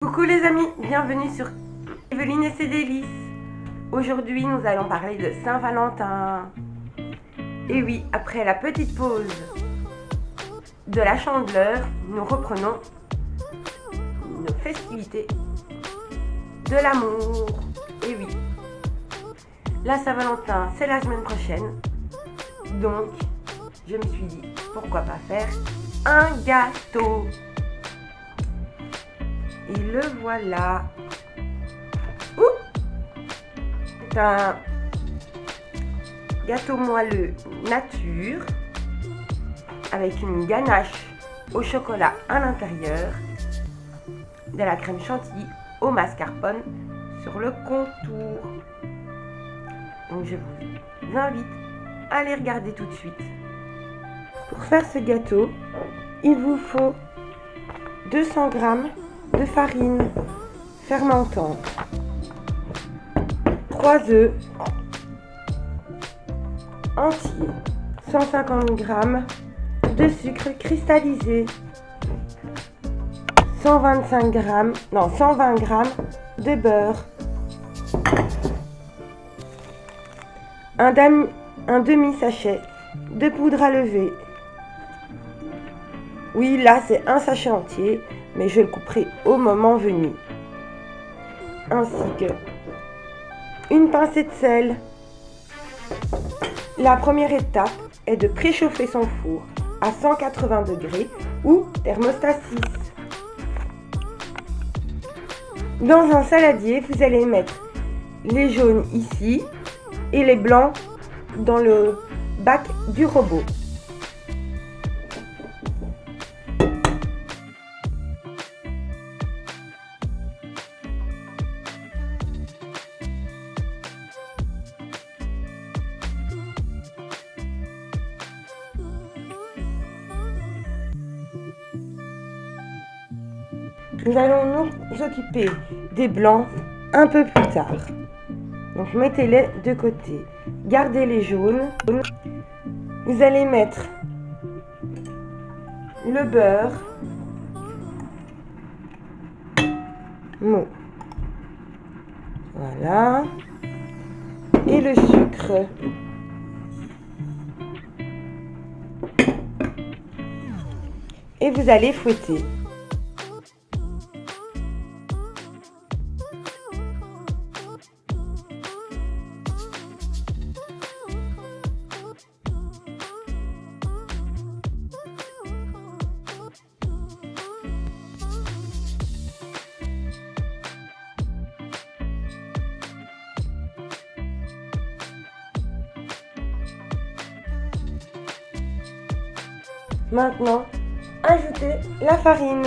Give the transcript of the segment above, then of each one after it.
Coucou les amis, bienvenue sur Evelyne et ses délices. Aujourd'hui nous allons parler de Saint-Valentin. Et oui, après la petite pause de la Chandeleur, nous reprenons nos festivités de l'amour. Et oui, la Saint-Valentin c'est la semaine prochaine. Donc je me suis dit pourquoi pas faire un gâteau. Et le voilà. C'est un gâteau moelleux nature avec une ganache au chocolat à l'intérieur, de la crème chantilly au mascarpone sur le contour. Donc je vous invite à aller regarder tout de suite. Pour faire ce gâteau, il vous faut 200 g de farine fermentante, 3 œufs entiers, 150 g de sucre cristallisé, 120 g de beurre, un demi-sachet de poudre à lever. Oui, là c'est un sachet entier, mais je le couperai au moment venu. Ainsi que une pincée de sel. La première étape est de préchauffer son four à 180 degrés ou thermostat 6. Dans un saladier, vous allez mettre les jaunes ici et les blancs dans le bac du robot. Nous allons nous occuper des blancs un peu plus tard. Donc mettez-les de côté. Gardez les jaunes. Vous allez mettre le beurre mou. Voilà. Et le sucre. Et vous allez fouetter. Maintenant, ajoutez la farine.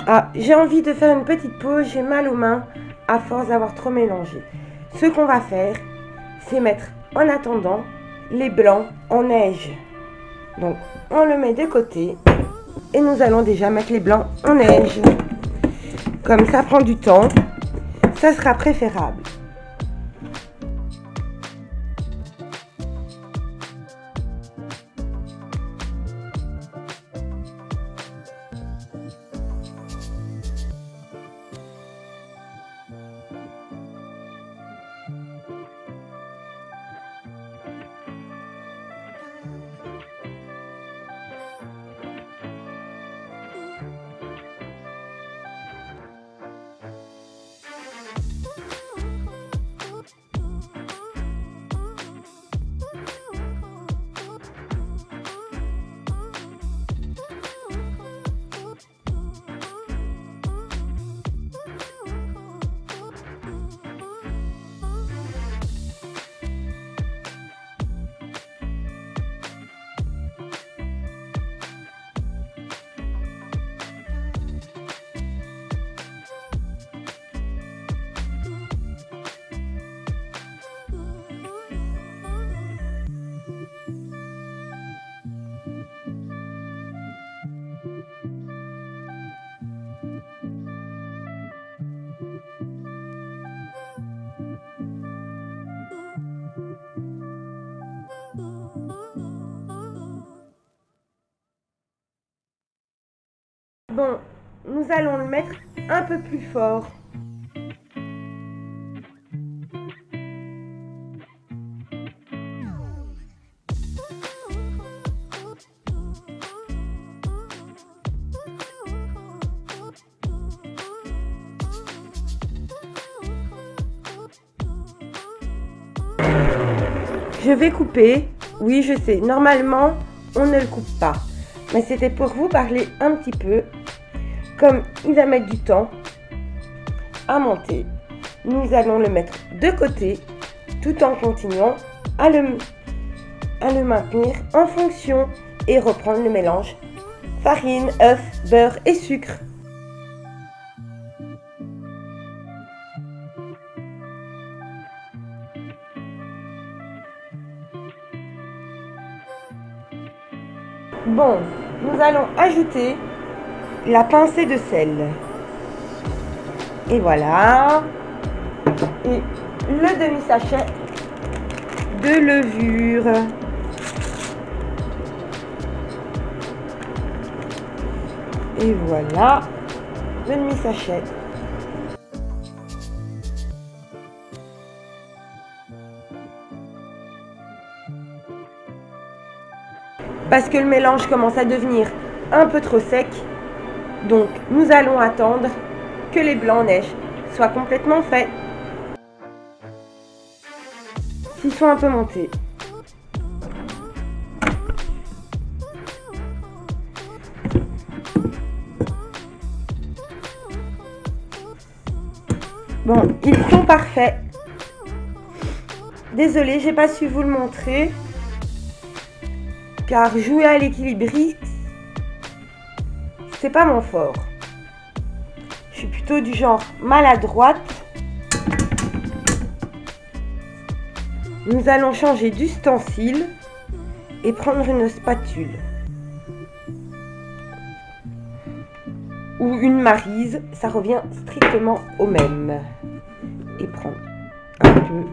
Ah, j'ai envie de faire une petite pause, j'ai mal aux mains à force d'avoir trop mélangé. Ce qu'on va faire, c'est mettre en attendant les blancs en neige. Donc, on le met de côté et nous allons déjà mettre les blancs en neige. Comme ça prend du temps, ça sera préférable. Bon, nous allons le mettre un peu plus fort. Je vais couper. Oui, je sais, normalement, on ne le coupe pas. Mais c'était pour vous parler un petit peu. Comme il va mettre du temps à monter, nous allons le mettre de côté tout en continuant à le maintenir en fonction et reprendre le mélange farine, œuf, beurre et sucre. Bon, nous allons ajouter la pincée de sel. Et voilà. Et le demi-sachet de levure. Et voilà le demi-sachet. Parce que le mélange commence à devenir un peu trop sec, donc nous allons attendre que les blancs neige soient complètement faits. S'ils sont un peu montés. Bon, ils sont parfaits. Désolée, j'ai pas su vous le montrer. Car jouer à l'équilibriste, c'est pas mon fort. Je suis plutôt du genre maladroite. Nous allons changer d'ustensile et prendre une spatule. Ou une maryse, ça revient strictement au même. Et prendre un peu.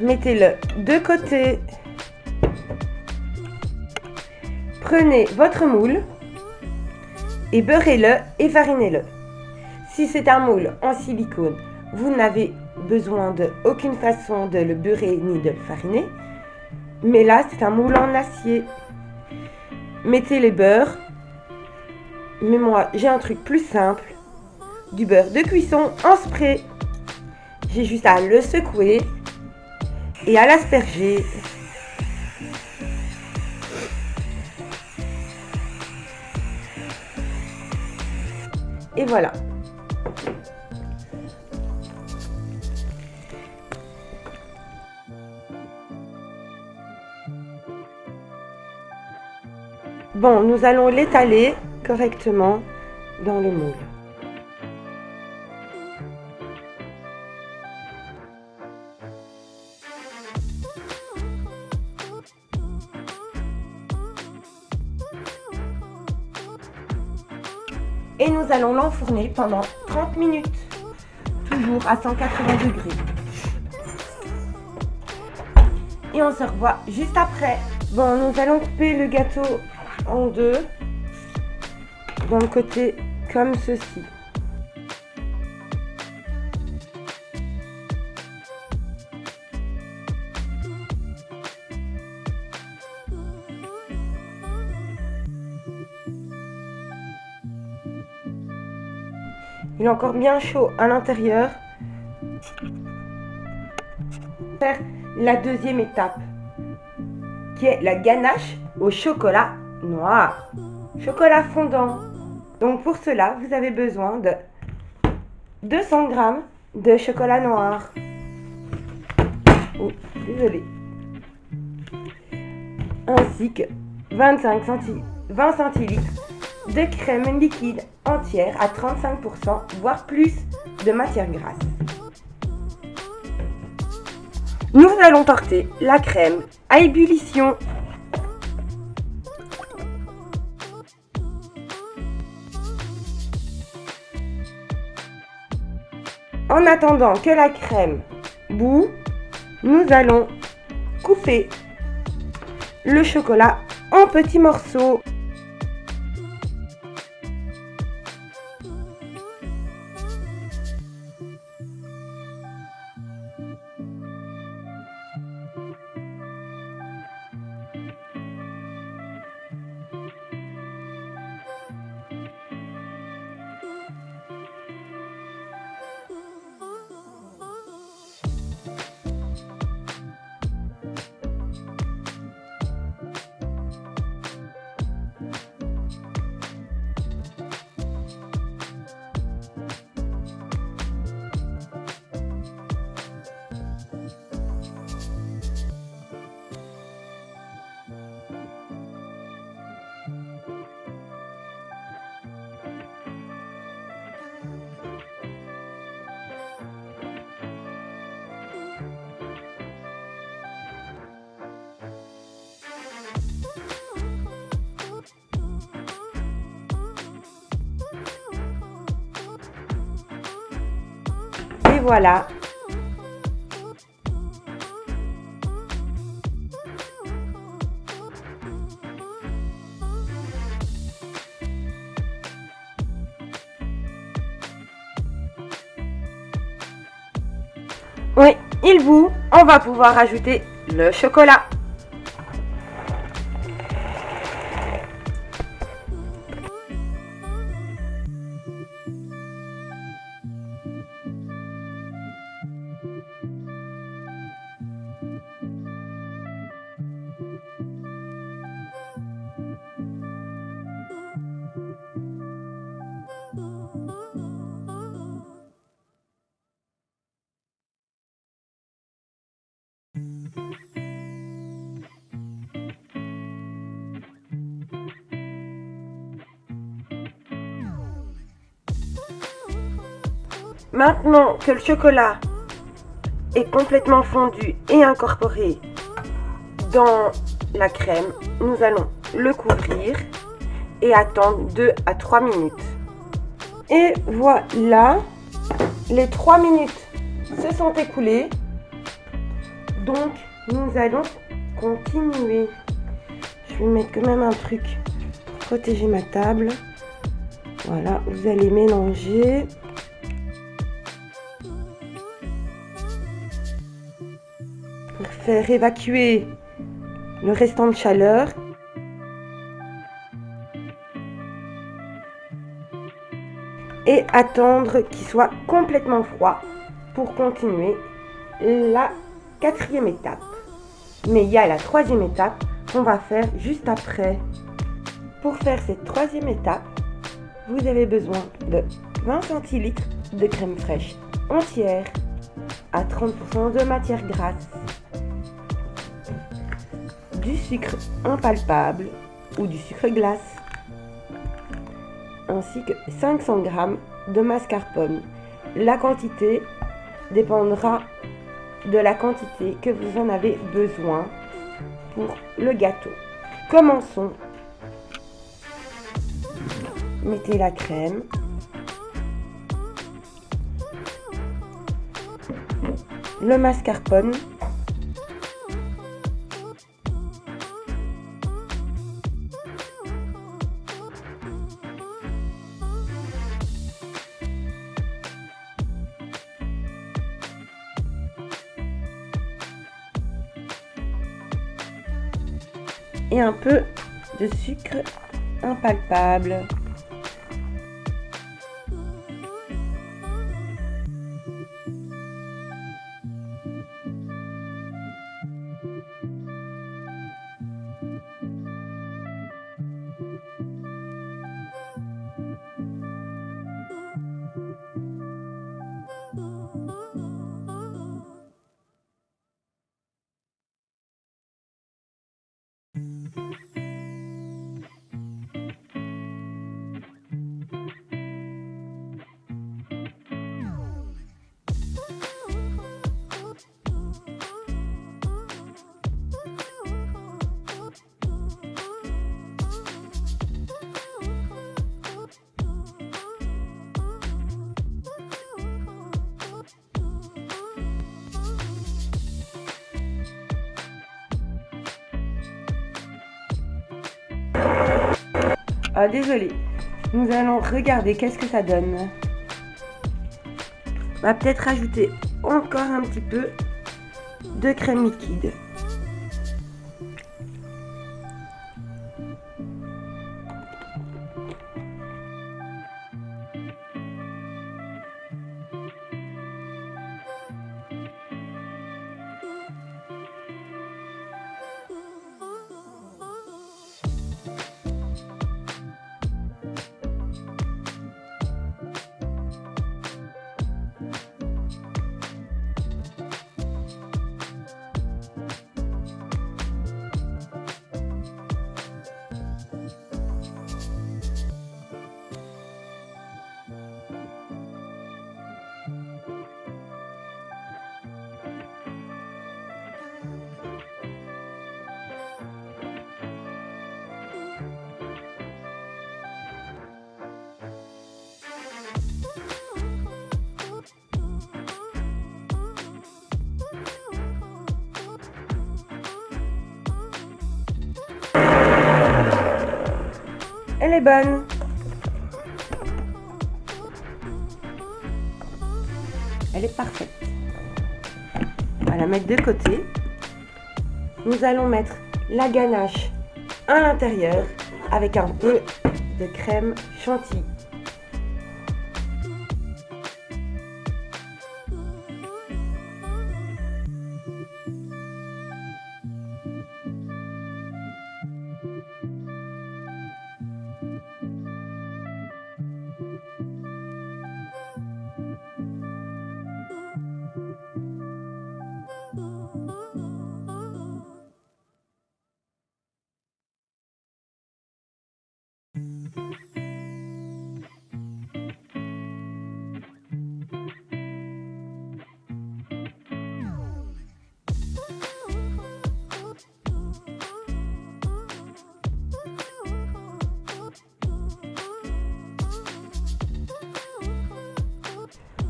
Mettez-le de côté. Prenez votre moule et beurrez-le et farinez-le. Si c'est un moule en silicone, vous n'avez besoin de aucune façon de le beurrer ni de le fariner. Mais là, c'est un moule en acier. Mettez les beurres. Mais moi, j'ai un truc plus simple. Du beurre de cuisson en spray. J'ai juste à le secouer et à l'asperger. Et voilà. Bon, nous allons l'étaler correctement dans le moule. Et nous allons l'enfourner pendant 30 minutes, toujours à 180 degrés. Et on se revoit juste après. Bon, nous allons couper le gâteau en deux, d'un côté comme ceci. Il est encore bien chaud à l'intérieur. Faire la deuxième étape, qui est la ganache au chocolat noir, chocolat fondant. Donc pour cela, vous avez besoin de 200 g de chocolat noir. Oh, désolé. Ainsi que 20 centilitres de crème liquide entière à 35%, voire plus de matière grasse. Nous allons porter la crème à ébullition. En attendant que la crème bout, nous allons couper le chocolat en petits morceaux. Et voilà. Oui, il bout. On va pouvoir ajouter le chocolat. Maintenant que le chocolat est complètement fondu et incorporé dans la crème, nous allons le couvrir et attendre 2 à 3 minutes. Et voilà, les 3 minutes se sont écoulées. Donc nous allons continuer. Je vais mettre quand même un truc pour protéger ma table. Voilà, vous allez mélanger. Pour faire évacuer le restant de chaleur. Et attendre qu'il soit complètement froid pour continuer la 4e étape. Mais il y a la 3e étape qu'on va faire juste après. Pour faire cette 3e étape, vous avez besoin de 20 centilitres de crème fraîche entière à 30% de matière grasse, du sucre impalpable ou du sucre glace, ainsi que 500 g de mascarpone. La quantité dépendra de la quantité que vous en avez besoin pour le gâteau. Commençons. Mettez la crème. Le mascarpone. Et un peu de sucre impalpable. Oh, désolé. Nous allons regarder qu'est-ce que ça donne. On va peut-être rajouter encore un petit peu de crème liquide. Elle est bonne. Elle est parfaite. On va la mettre de côté. Nous allons mettre la ganache à l'intérieur avec un peu de crème chantilly.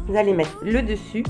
Vous allez mettre le dessus.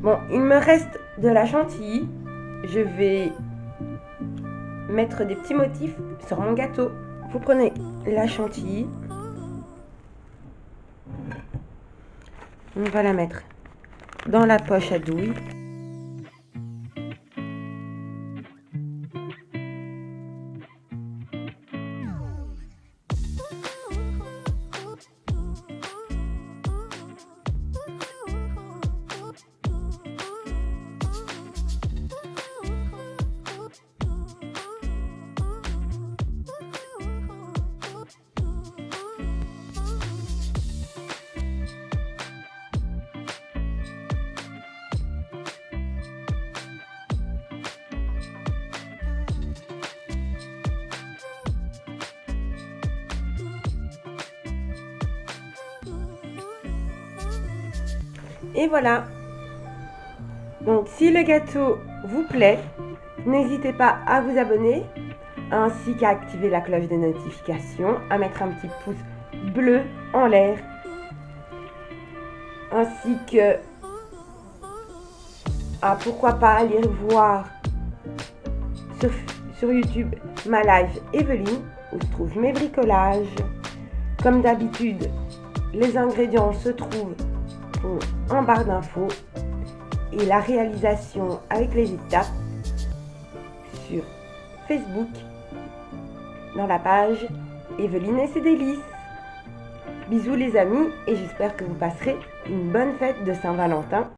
Bon, il me reste de la chantilly. Je vais mettre des petits motifs sur mon gâteau. Vous prenez la chantilly. On va la mettre dans la poche à douille. Et voilà. Donc si le gâteau vous plaît, n'hésitez pas à vous abonner, ainsi qu'à activer la cloche de notification, à mettre un petit pouce bleu en l'air, ainsi que à pourquoi pas aller voir sur YouTube ma live Evelyne, où se trouvent mes bricolages. Comme d'habitude, les ingrédients se trouvent en barre d'infos et la réalisation avec les étapes sur Facebook dans la page Evelyne et ses délices. Bisous les amis, et j'espère que vous passerez une bonne fête de Saint-Valentin.